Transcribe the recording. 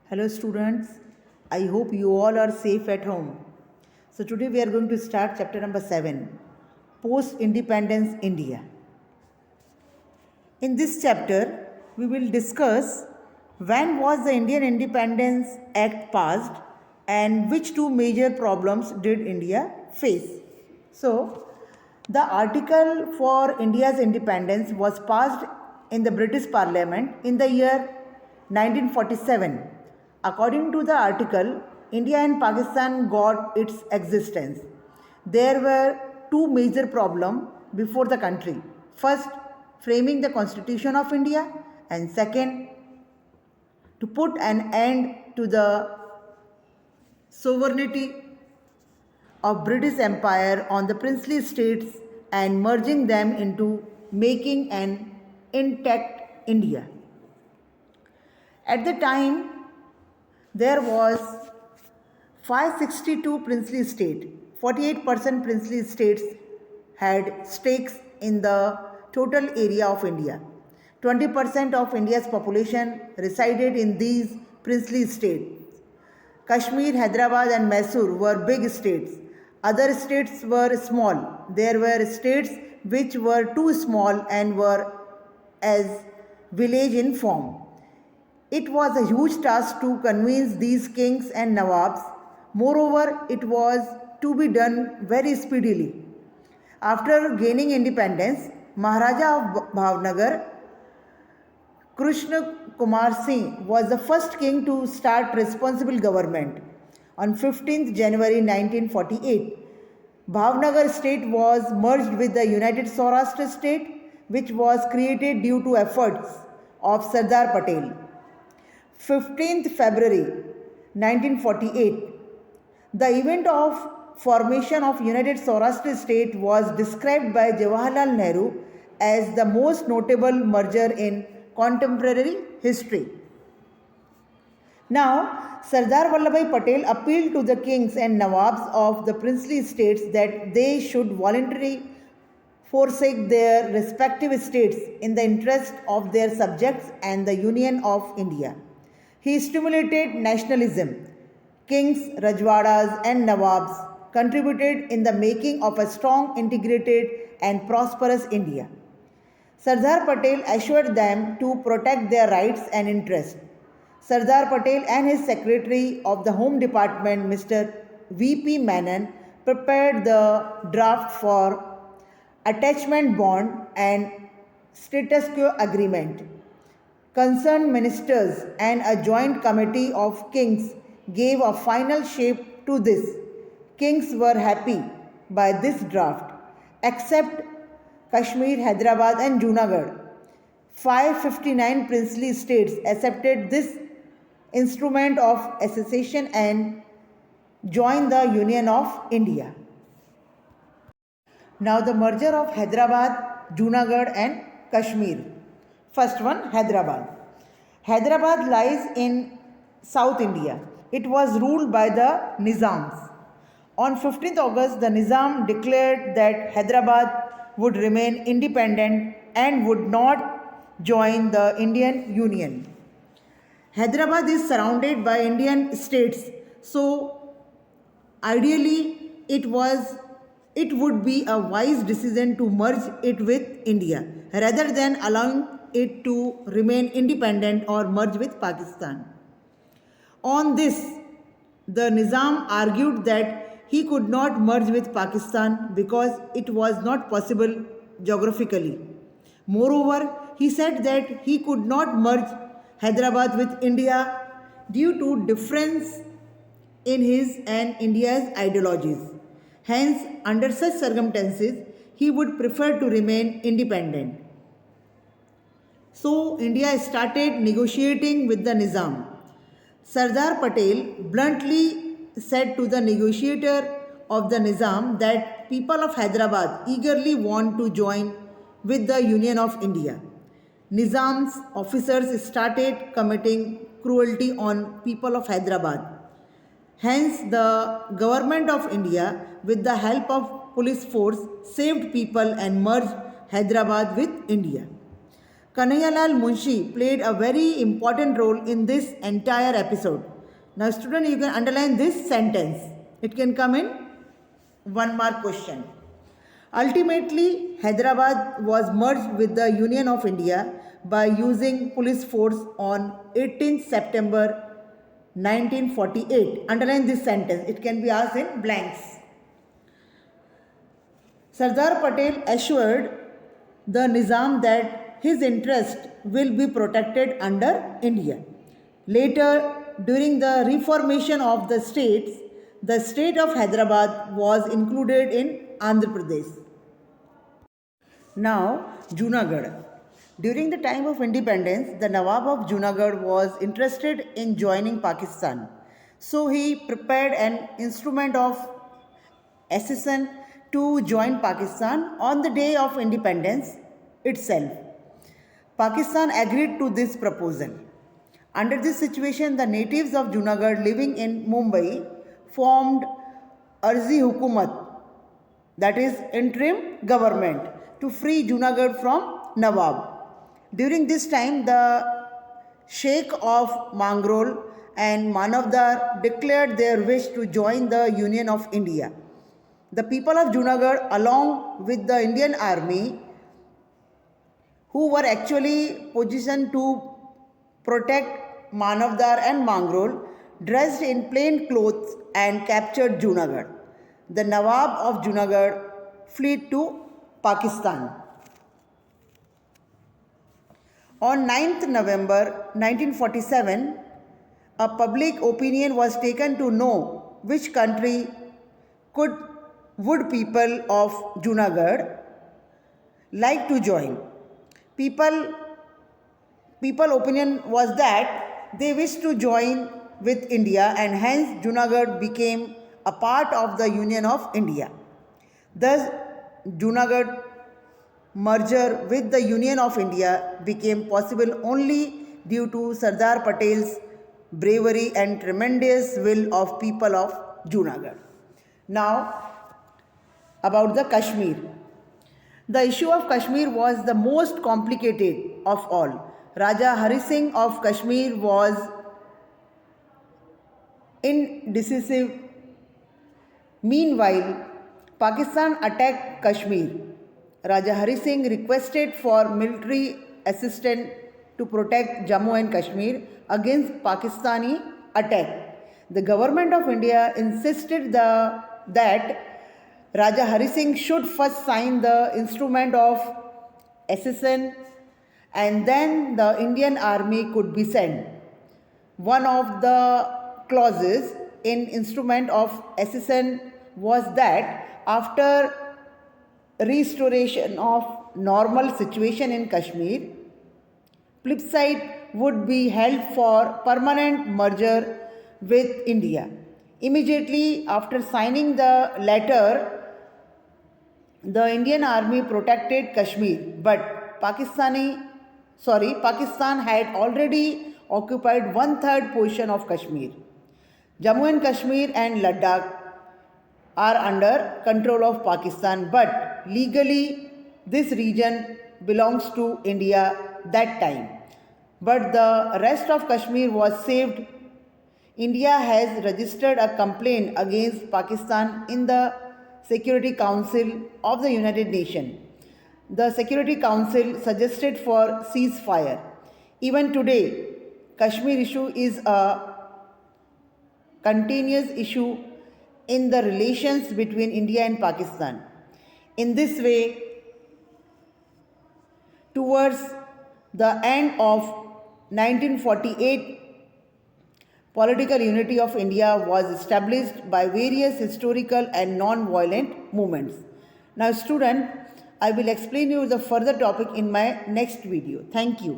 Hello students, I hope you all are safe at home. So today we are going to start chapter number 7, Post-Independence India. In this chapter, we will discuss when was the Indian Independence Act passed and which two major problems did India face. So, the article for India's independence was passed in the British Parliament in the year 1947. According to the article, India and Pakistan got its existence. There were two major problems before the country. First, framing the Constitution of India, and second, to put an end to the sovereignty of British Empire on the princely states and merging them into making an intact India. At the time, there was 562 princely states. 48% princely states had stakes in the total area of India. 20% of India's population resided in these princely states. Kashmir, Hyderabad and Mysore were big states. Other states were small. There were states which were too small and were as village in form. It was a huge task to convince these kings and nawabs. Moreover, it was to be done very speedily. After gaining independence, Maharaja of Bhavnagar, Krishna Kumar Singh, was the first king to start responsible government. On 15th January 1948, Bhavnagar state was merged with the United Saurashtra state, which was created due to efforts of Sardar Patel. 15th February 1948, the event of formation of United Saurashtra state was described by Jawaharlal Nehru as the most notable merger in contemporary history. Now, Sardar Vallabhbhai Patel appealed to the kings and nawabs of the princely states that they should voluntarily forsake their respective states in the interest of their subjects and the Union of India. He stimulated nationalism. Kings, Rajwadas, and Nawabs contributed in the making of a strong, integrated, and prosperous India. Sardar Patel assured them to protect their rights and interests. Sardar Patel and his Secretary of the Home Department, Mr. V.P. Menon, prepared the draft for attachment bond and status quo agreement. Concerned ministers and a joint committee of kings gave a final shape to this. Kings were happy by this draft, except Kashmir, Hyderabad, and Junagadh. 559 princely states accepted this instrument of accession and joined the Union of India. Now, the merger of Hyderabad, Junagadh, and Kashmir. First one, Hyderabad. Hyderabad lies in South India. It was ruled by the Nizams. On 15th August, the Nizam declared that Hyderabad would remain independent and would not join the Indian Union. Hyderabad is surrounded by Indian states, so ideally it would be a wise decision to merge it with India rather than allowing it to remain independent or merge with Pakistan. On this, the Nizam argued that he could not merge with Pakistan because it was not possible geographically. Moreover, he said that he could not merge Hyderabad with India due to difference in his and India's ideologies. Hence, under such circumstances, he would prefer to remain independent. So, India started negotiating with the Nizam. Sardar Patel bluntly said to the negotiator of the Nizam that people of Hyderabad eagerly want to join with the Union of India. Nizam's officers started committing cruelty on people of Hyderabad. Hence, the government of India, with the help of police force, saved people and merged Hyderabad with India. Kanhaiyalal Munshi played a very important role in this entire episode. Now, student, you can underline this sentence. It can come in one mark question. Ultimately, Hyderabad was merged with the Union of India by using police force on 18th September 1948. Underline this sentence. It can be asked in blanks. Sardar Patel assured the Nizam that his interest will be protected under India. Later, during the reformation of the states, the state of Hyderabad was included in Andhra Pradesh. Now, Junagadh. During the time of independence, the Nawab of Junagadh was interested in joining Pakistan. So he prepared an instrument of accession to join Pakistan on the day of independence itself. Pakistan agreed to this proposal. Under this situation, the natives of Junagadh living in Mumbai formed Arzi Hukumat, that is interim government, to free Junagadh from Nawab. During this time, the Sheikh of Mangrol and Manavdar declared their wish to join the Union of India. The people of Junagadh, along with the Indian army, who were actually positioned to protect Manavdar and Mangrol, dressed in plain clothes and captured Junagadh. The Nawab of Junagadh fled to Pakistan. On 9th November 1947, a public opinion was taken to know which country would people of Junagadh like to join. People opinion was that they wished to join with India, and hence Junagadh became a part of the Union of India. Thus, Junagadh merger with the Union of India became possible only due to Sardar Patel's bravery and tremendous will of people of Junagadh. Now, about the Kashmir. The issue of Kashmir was the most complicated of all. Raja Hari Singh of Kashmir was indecisive. Meanwhile, Pakistan attacked Kashmir. Raja Hari Singh requested for military assistance to protect Jammu and Kashmir against Pakistani attack. The government of India insisted that Raja Hari Singh should first sign the instrument of accession, and then the Indian army could be sent. One of the clauses in instrument of accession was that after restoration of normal situation in Kashmir, plebiscite would be held for permanent merger with India. Immediately after signing the letter, the Indian army protected Kashmir, but Pakistan had already occupied 1/3 portion of Kashmir. Jammu and Kashmir and Ladakh are under control of Pakistan, but legally this region belongs to India that time. But the rest of Kashmir was saved. India has registered a complaint against Pakistan in the Security Council of the United Nations. The Security Council suggested for ceasefire. Even today, Kashmir issue is a continuous issue in the relations between India and Pakistan. In this way, towards the end of 1948, political unity of India was established by various historical and non-violent movements. Now student, I will explain you the further topic in my next video. Thank you.